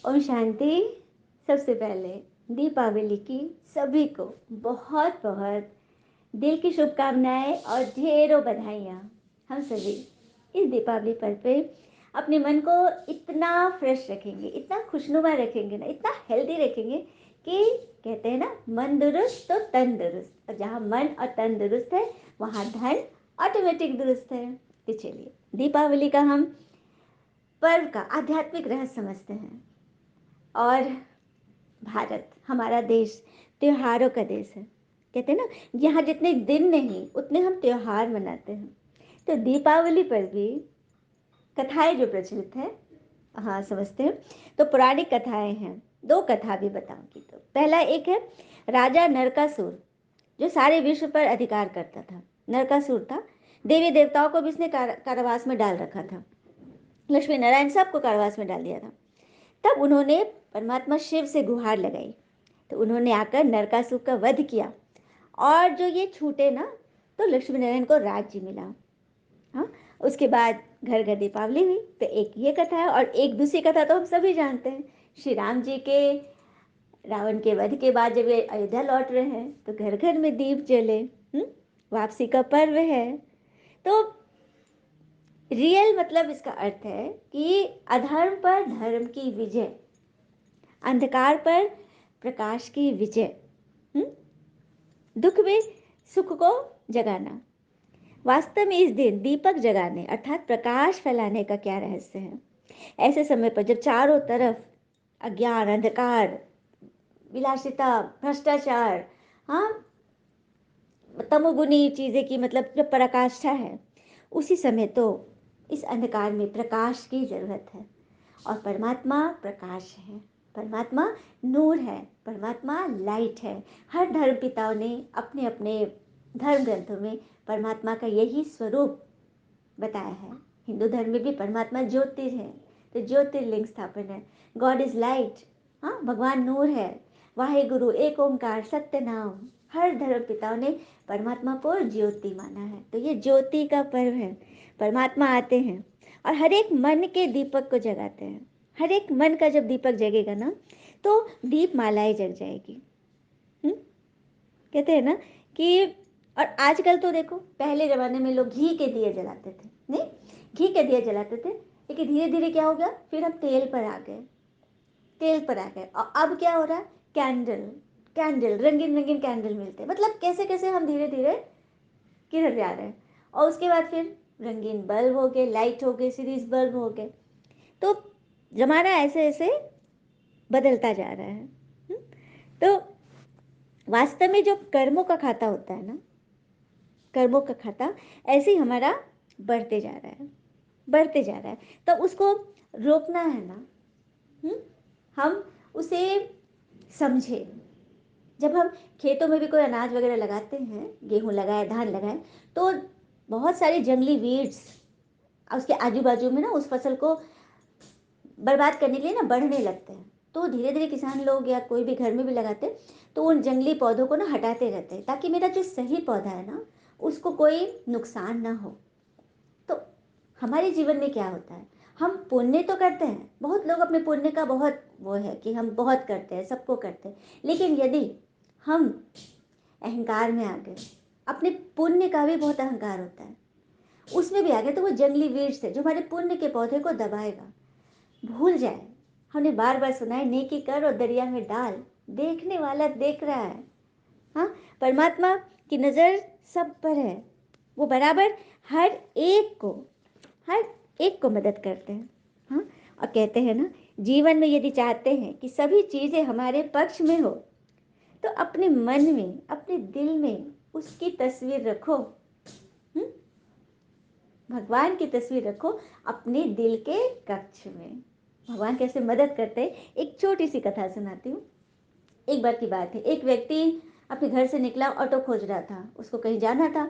ओम शांति। सबसे पहले दीपावली की सभी को बहुत बहुत दिल की शुभकामनाएं और ढेरों बधाइयाँ। हम सभी इस दीपावली पर्व पे अपने मन को इतना फ्रेश रखेंगे, इतना खुशनुमा रखेंगे ना, इतना हेल्दी रखेंगे कि कहते हैं ना, मन दुरुस्त तो तन दुरुस्त, और जहाँ मन और तन दुरुस्त है वहाँ धन ऑटोमेटिक दुरुस्त है। तो चलिए, दीपावली का हम पर्व का आध्यात्मिक रहस्य समझते हैं। और भारत हमारा देश त्योहारों का देश है। कहते हैं ना, यहाँ जितने दिन नहीं उतने हम त्योहार मनाते हैं। तो दीपावली पर भी कथाएं जो प्रचलित है, हाँ समझते हैं। तो पौराणिक कथाएं हैं, दो कथा भी बताऊंगी। तो पहला एक है राजा नरकासुर, जो सारे विश्व पर अधिकार करता था। नरकासुर था, देवी देवताओं को भी इसने कारावास में डाल रखा था। लक्ष्मी नारायण सबको कारावास में डाल दिया था। तब उन्होंने परमात्मा शिव से गुहार लगाई, तो उन्होंने आकर नरकासुर का वध किया, और जो ये छूटे ना, तो लक्ष्मी नारायण को राज्य मिला। हाँ, उसके बाद घर घर दीपावली हुई। तो एक ये कथा है, और एक दूसरी कथा तो हम सभी जानते हैं। श्री राम जी के रावण के वध के बाद जब ये अयोध्या लौट रहे हैं तो घर घर में दीप जले। वापसी का पर्व है। तो रियल मतलब इसका अर्थ है कि अधर्म पर धर्म की विजय, अंधकार पर प्रकाश की विजय, दुख में सुख को जगाना। वास्तव में इस दिन दीपक जगाने अर्थात प्रकाश फैलाने का क्या रहस्य है? ऐसे समय पर जब चारों तरफ अज्ञान, अंधकार, विलासिता, भ्रष्टाचार, हाँ, तमोगुनी चीजें की मतलब जो पराकाष्ठा है, उसी समय तो इस अंधकार में प्रकाश की जरूरत है। और परमात्मा प्रकाश है, परमात्मा नूर है, परमात्मा लाइट है। हर धर्म पिताओं ने अपने अपने धर्म ग्रंथों में परमात्मा का यही स्वरूप बताया है। हिंदू धर्म में भी परमात्मा ज्योतिर है, तो ज्योतिर्लिंग स्थापन है। गॉड इज लाइट, हाँ, भगवान नूर है। वाहे गुरु एक ओंकार सत्य नाम। हर धर्म पिताओं ने परमात्मा को ज्योति माना है। तो ये ज्योति का पर्व है। परमात्मा आते हैं और हर एक मन के दीपक को जगाते हैं। हर एक मन का जब दीपक जगेगा ना, तो दीप मालाएं जग जाएगी। कहते हैं ना कि, और आजकल तो देखो, पहले जमाने में लोग घी के दिए जलाते थे, नहीं, घी के दिए जलाते थे। लेकिन धीरे धीरे क्या हो गया, फिर हम तेल पर आ गए, तेल पर आ गए। और अब क्या हो रहा है, कैंडल, कैंडल, रंगीन रंगीन कैंडल मिलते हैं। मतलब कैसे कैसे हम धीरे धीरे किधर जा रहे हैं। और उसके बाद फिर रंगीन बल्ब हो गए, लाइट हो गए, सीरीज बल्ब हो गए। तो जमाना ऐसे ऐसे बदलता जा रहा है। तो वास्तव में जो कर्मों का खाता होता है ना, कर्मों का खाता ऐसे ही हमारा बढ़ते जा रहा है, बढ़ते जा रहा है। तो उसको रोकना है ना, हम उसे समझे। जब हम खेतों में भी कोई अनाज वगैरह लगाते हैं, गेहूं लगाए, धान लगाए, तो बहुत सारे जंगली वीड्स उसके आजू बाजू में ना उस फसल को बर्बाद करने के लिए ना बढ़ने लगते हैं। तो धीरे धीरे किसान लोग या कोई भी घर में भी लगाते हैं, तो उन जंगली पौधों को ना हटाते रहते हैं, ताकि मेरा जो सही पौधा है ना, उसको कोई नुकसान ना हो। तो हमारे जीवन में क्या होता है, हम पुण्य तो करते हैं, बहुत लोग अपने पुण्य का बहुत वो है कि हम बहुत करते हैं, सबको करते हैं। लेकिन यदि हम अहंकार में आ गए, अपने पुण्य का भी बहुत अहंकार होता है, उसमें भी आ गए, तो वो जंगली वृक्ष है जो हमारे पुण्य के पौधे को दबाएगा। भूल जाए, हमने बार बार सुना है, नेकी कर और दरिया में डाल, देखने वाला देख रहा है। हाँ, परमात्मा की नज़र सब पर है, वो बराबर हर एक को, हर एक को मदद करते हैं। हाँ, और कहते हैं ना, जीवन में यदि चाहते हैं कि सभी चीज़ें हमारे पक्ष में हो, तो अपने मन में, अपने दिल में उसकी तस्वीर रखो। भगवान की तस्वीर रखो अपने दिल के कक्ष में। भगवान कैसे मदद करते हैं, एक छोटी सी कथा सुनाती हूँ। एक बार की बात है, एक व्यक्ति अपने घर से निकला, ऑटो खोज रहा था, उसको कहीं जाना था।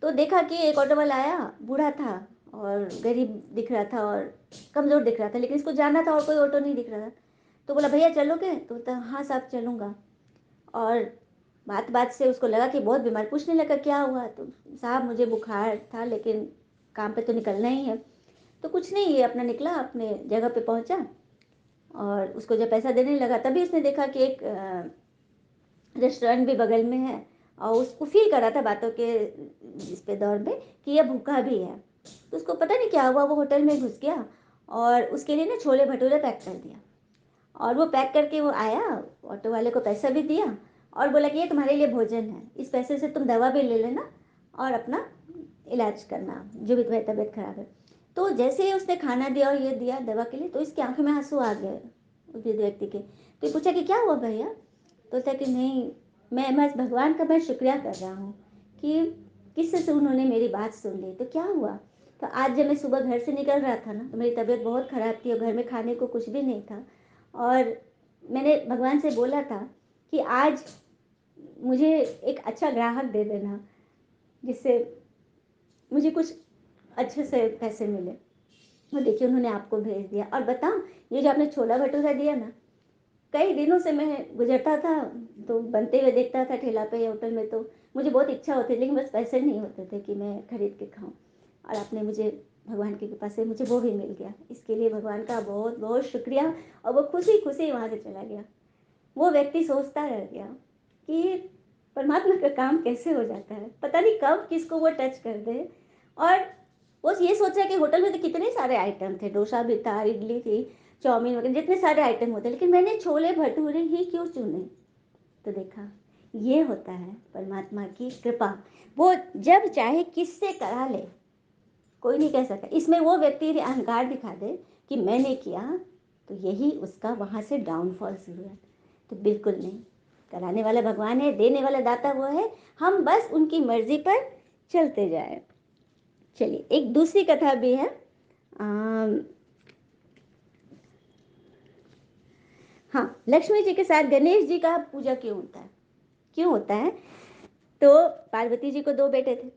तो देखा कि एक ऑटो वाला आया, बूढ़ा था और गरीब दिख रहा था और कमज़ोर दिख रहा था, लेकिन इसको जाना था और कोई ऑटो नहीं दिख रहा था। तो बोला, भैया चलोगे? तो बोलता, हाँ साहब चलूँगा। और बात बात से उसको लगा कि बहुत बीमार, पूछने लगा क्या हुआ? तो साहब मुझे बुखार था, लेकिन काम पे तो निकलना ही है। तो कुछ नहीं, ये अपना निकला, अपने जगह पे पहुंचा। और उसको जब पैसा देने लगा तभी उसने देखा कि एक रेस्टोरेंट भी बगल में है, और उसको फील कर रहा था बातों के इस पे दौर में कि यह भूखा भी है। तो उसको पता नहीं क्या हुआ, वो होटल में घुस गया और उसके लिए ना छोले भटूरे पैक कर दिया। और वो पैक करके वो आया, ऑटो वाले को पैसा भी दिया और बोला कि ये तुम्हारे लिए भोजन है, इस पैसे से तुम दवा भी ले लेना और अपना इलाज करना, जो भी तुम्हारी तबीयत खराब है। तो जैसे ही उसने खाना दिया और ये दिया दवा के लिए, तो इसकी आंखों में आंसू आ गए उस वृद्ध व्यक्ति के। तो ये पूछा कि क्या हुआ भैया? तो था कि नहीं, मैं बस भगवान का मैं शुक्रिया कर रहा हूँ कि किससे से उन्होंने मेरी बात सुन ली। तो क्या हुआ? तो आज जब मैं सुबह घर से निकल रहा था ना, तो मेरी तबीयत बहुत ख़राब थी और घर में खाने को कुछ भी नहीं था, और मैंने भगवान से बोला था कि आज मुझे एक अच्छा ग्राहक दे देना जिससे मुझे कुछ अच्छे से पैसे मिले। और देखिए उन्होंने आपको भेज दिया। और बताऊँ, ये जो आपने छोला भटूरा दिया ना, कई दिनों से मैं गुजरता था तो बनते हुए देखता था ठेला पे या होटल में, तो मुझे बहुत इच्छा होती, लेकिन बस पैसे नहीं होते थे कि मैं खरीद के खाऊं। और आपने मुझे, भगवान की कृपा से मुझे वो भी मिल गया। इसके लिए भगवान का बहुत बहुत शुक्रिया। और वो खुशी खुशी वहाँ से चला गया। वो व्यक्ति सोचता रह गया कि परमात्मा का काम कैसे हो जाता है, पता नहीं कब किसको वो टच कर दे। और वो ये सोच रहा है कि होटल में तो कितने सारे आइटम थे, डोसा भी था, इडली थी, चाउमीन वगैरह, जितने सारे आइटम होते, लेकिन मैंने छोले भटूरे ही क्यों चुने? तो देखा, ये होता है परमात्मा की कृपा। वो जब चाहे किससे करा ले, कोई नहीं कह सकता। इसमें वो व्यक्ति अहंकार दिखा दे कि मैंने किया, तो यही उसका वहाँ से डाउनफॉल शुरू है। तो बिल्कुल नहीं, कराने वाला भगवान है, देने वाला दाता वो है, हम बस उनकी मर्जी पर चलते जाए। चलिए, एक दूसरी कथा भी है। हाँ, लक्ष्मी जी के साथ गणेश जी का पूजा क्यों होता है? क्यों होता है? तो पार्वती जी को दो बेटे थे,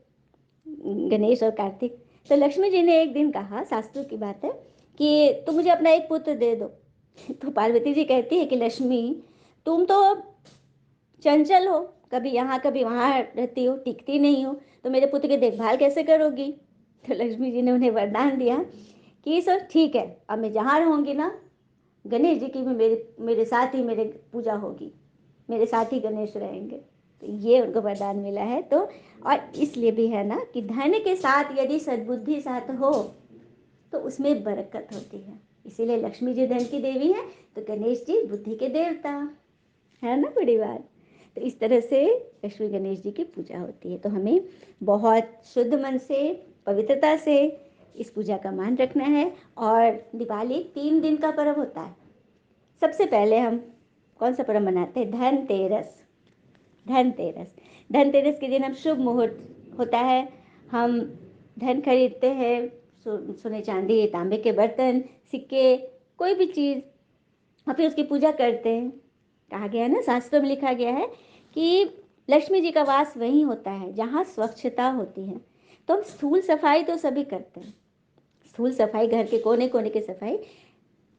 गणेश और कार्तिक। तो लक्ष्मी जी ने एक दिन कहा, शास्त्रों की बात है, कि तुम मुझे अपना एक पुत्र दे दो। तो पार्वती जी कहती है कि लक्ष्मी, तुम तो चंचल हो, कभी यहाँ कभी वहाँ रहती हो, टिकती नहीं हो, तो मेरे पुत्र की देखभाल कैसे करोगी? तो लक्ष्मी जी ने उन्हें वरदान दिया कि सर ठीक है, अब मैं जहाँ रहूँगी ना, गणेश जी की भी मेरे साथ ही मेरे पूजा होगी, मेरे साथ ही गणेश रहेंगे। तो ये उनको वरदान मिला है। तो और इसलिए भी है ना कि धन के साथ यदि सद्बुद्धि साथ हो तो उसमें बरकत होती है। इसीलिए लक्ष्मी जी धन की देवी है, तो गणेश जी बुद्धि के देवता, है ना बड़ी बात। तो इस तरह से लक्ष्मी गणेश जी की पूजा होती है। तो हमें बहुत शुद्ध मन से, पवित्रता से इस पूजा का मान रखना है। और दिवाली 3 दिन का पर्व होता है। सबसे पहले हम कौन सा पर्व मनाते हैं? धनतेरस। धनतेरस, धनतेरस के दिन हम शुभ मुहूर्त होता है, हम धन खरीदते हैं, सोने चांदी तांबे के बर्तन, सिक्के, कोई भी चीज़, और फिर उसकी पूजा करते हैं। कहा गया है ना, शास्त्रों में लिखा गया है कि लक्ष्मी जी का वास वहीं होता है जहाँ स्वच्छता होती है। तो हम स्थूल सफाई तो सभी करते हैं, स्थूल सफाई, घर के कोने कोने की सफाई,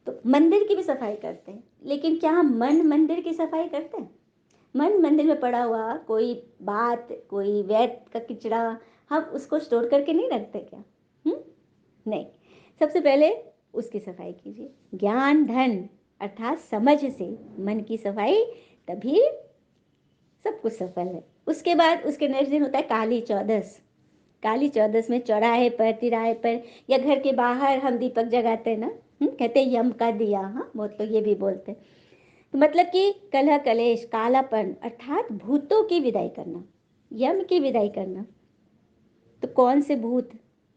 तो मंदिर की भी सफाई करते हैं, लेकिन क्या हम मन मंदिर की सफाई करते हैं? मन मंदिर में पड़ा हुआ कोई बात, कोई व्यर्थ का किचड़ा, हम उसको स्टोर करके नहीं रखते क्या? नहीं। सबसे पहले उसकी सफाई कीजिए। ज्ञान धन अर्थात समझ से मन की सफाई, तभी सब कुछ सफल है। उसके बाद उसके नेक्स्ट दिन होता है काली चौदस। काली चौदस में चौराहे पर, तिराहे पर या घर के बाहर हम दीपक जगाते हैं ना, कहते हैं यम का दिया। हाँ, बहुत लोग ये भी बोलते हैं। तो मतलब कि कलह कलेश, कालापन अर्थात भूतों की विदाई करना, यम की विदाई करना। तो कौन से भूत,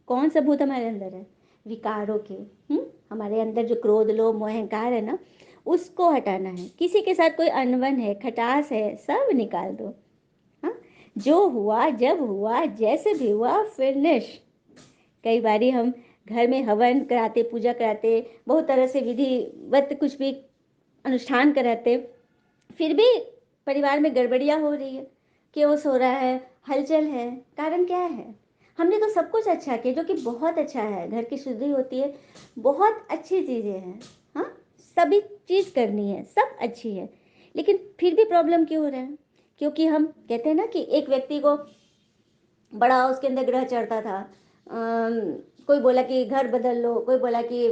कौन सा भूत हमारे अंदर है? विकारों के, हमारे अंदर जो क्रोध लोभ मोह अहंकार है ना, उसको हटाना है। किसी के साथ कोई अनबन है, खटास है, सब निकाल दो। हाँ, जो हुआ जब हुआ जैसे भी हुआ, फिनिश। कई बारी हम घर में हवन कराते, पूजा कराते, बहुत तरह से विधिवत कुछ भी अनुष्ठान कराते, फिर भी परिवार में गड़बड़ियाँ हो रही है, केओस हो रहा है, हलचल है। कारण क्या है? हमने तो सब कुछ अच्छा किया, जो कि बहुत अच्छा है, घर की शुद्धि होती है, बहुत अच्छी चीज़ें हैं। हाँ, सभी चीज़ करनी है, सब अच्छी है, लेकिन फिर भी प्रॉब्लम क्यों हो रहा है? क्योंकि हम कहते हैं ना कि एक व्यक्ति को बड़ा उसके अंदर ग्रह चढ़ता था, कोई बोला कि घर बदल लो, कोई बोला कि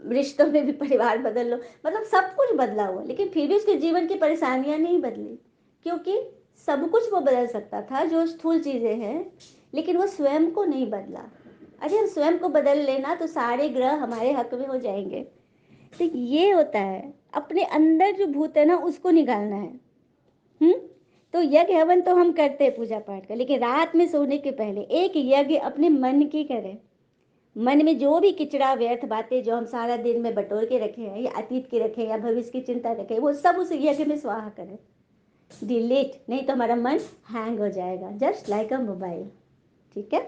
रिश्तों में भी परिवार बदल लो, मतलब सब कुछ बदला हुआ, लेकिन फिर भी उसके जीवन की परेशानियां नहीं बदली, क्योंकि सब कुछ वो बदल सकता था जो स्थूल चीजें हैं, लेकिन वो स्वयं को नहीं बदला। अरे हम स्वयं को बदल लेना तो सारे ग्रह हमारे हक में हो जाएंगे। तो ये होता है, अपने अंदर जो भूत है ना उसको निकालना है। तो यज्ञ हवन तो हम करते हैं पूजा पाठ का, लेकिन रात में सोने के पहले एक यज्ञ अपने मन की करें। मन में जो भी किचड़ा व्यर्थ बातें जो हम सारा दिन में बटोर के रखे हैं, या अतीत के रखे या भविष्य की चिंता रखे, वो सब उस यज्ञ में स्वाहा करें, डिलीट, नहीं तो हमारा मन हैंग हो जाएगा, जस्ट लाइक अ मोबाइल। ठीक है,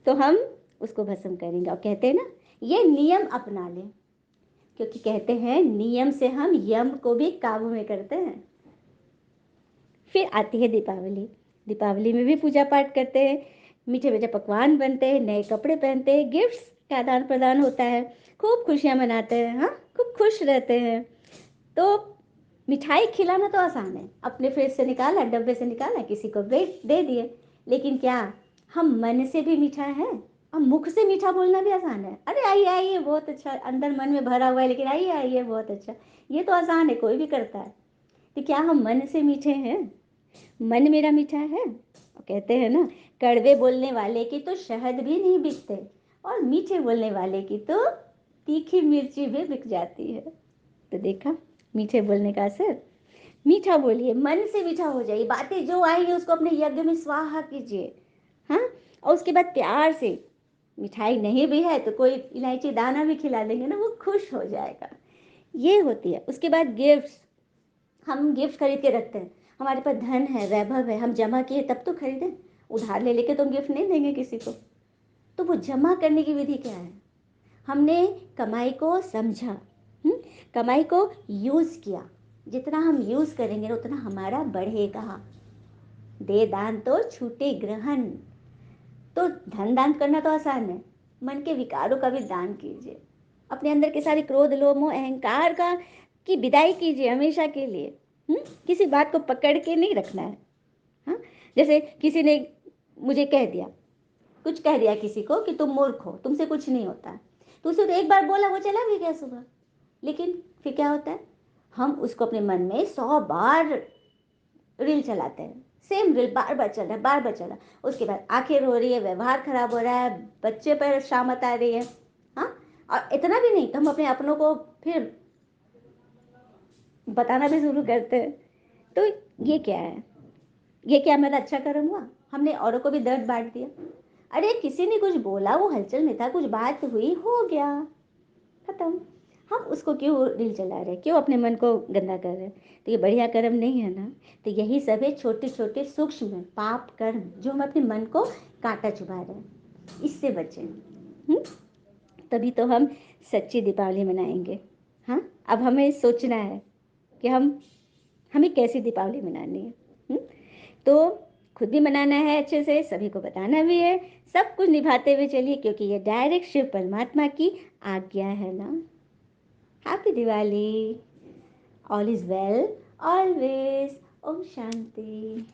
तो हम उसको भस्म करेंगे। और कहते हैं ना, ये नियम अपना लें, क्योंकि कहते हैं नियम से हम यम को भी काबू में करते हैं। फिर आती है दीपावली। दीपावली में भी पूजा पाठ करते हैं, मीठे मीठे पकवान बनते हैं, नए कपड़े पहनते हैं, गिफ्ट्स का आदान प्रदान होता है, खूब खुशियाँ मनाते हैं, हाँ खूब खुश रहते हैं। तो मिठाई खिलाना तो आसान है, अपने फ्रिज से निकाला, डब्बे से निकाला, किसी को दे दिए। लेकिन क्या हम मन से भी मीठा है? और मुख से मीठा बोलना भी आसान है, अरे आइए आइए बहुत अच्छा, अंदर मन में भरा हुआ है लेकिन आइए आइए बहुत अच्छा, ये तो आसान है, कोई भी करता है। तो क्या हम मन से मीठे हैं? मन मेरा मीठा है? कहते हैं ना, कड़वे बोलने वाले की तो शहद भी नहीं बिकते, और मीठे बोलने वाले की तो तीखी मिर्ची भी बिक जाती है। तो देखा मीठे बोलने का असर। मीठा बोलिए, मन से मीठा हो जाइए, बातें जो आएंगी उसको अपने यज्ञ में स्वाहा कीजिए। हाँ, और उसके बाद प्यार से, मिठाई नहीं भी है तो कोई इलायची दाना भी खिला देंगे ना, वो खुश हो जाएगा। ये होती है। उसके बाद गिफ्ट्स, हम गिफ्ट खरीद के रखते हैं, हमारे पास धन है, वैभव है, हम जमा किए तब तो खरीदें, उधार ले लेके तो हम गिफ्ट नहीं देंगे किसी को। तो वो जमा करने की विधि क्या है? हमने कमाई को समझा, कमाई को यूज़ किया, जितना हम यूज़ करेंगे उतना हमारा बढ़ेगा। दे दान तो छूटे ग्रहण। तो धन दान करना तो आसान है, मन के विकारों का भी दान कीजिए, अपने अंदर के सारे क्रोध लोभ मोह अहंकार का की विदाई कीजिए हमेशा के लिए। किसी बात को पकड़ के नहीं रखना है। हाँ, जैसे किसी ने मुझे कह दिया, कुछ कह दिया किसी को कि तुम मूर्ख हो, तुमसे कुछ नहीं होता, तो उसे तो एक बार बोला, वो चला भी गया सुबह। लेकिन फिर क्या होता है, हम उसको अपने मन में 100 बार रील चलाते हैं, सेम रील बार बार चल रहा है, बार बार चल रहा है, उसके बाद आंखें रो रही है, व्यवहार खराब हो रहा है, बच्चे पर शामत आ रही है। हाँ, और इतना भी नहीं तो हम अपने अपनों को फिर बताना भी शुरू करते हैं। तो ये क्या है, ये क्या मेरा अच्छा कर्म हुआ? हमने औरों को भी दर्द बांट दिया। अरे किसी ने कुछ बोला, वो हलचल में था, कुछ बात हुई, हो गया, खत्म। हम उसको क्यों दिल चला रहे, क्यों अपने मन को गंदा कर रहे? तो ये बढ़िया कर्म नहीं है ना। तो यही सब है छोटे छोटे सूक्ष्म पाप कर्म जो हम अपने मन को कांटा चुभा रहे हैं, इससे बचें। तभी तो हम सच्ची दीपावली मनाएंगे। हाँ, अब हमें सोचना है कि हमें कैसी दीपावली मनानी है। तो खुद भी मनाना है अच्छे से, सभी को बताना भी है, सब कुछ निभाते हुए चलिए, क्योंकि ये डायरेक्ट शिव परमात्मा की आज्ञा है ना। Happy Diwali, all is well always. ओम शांति।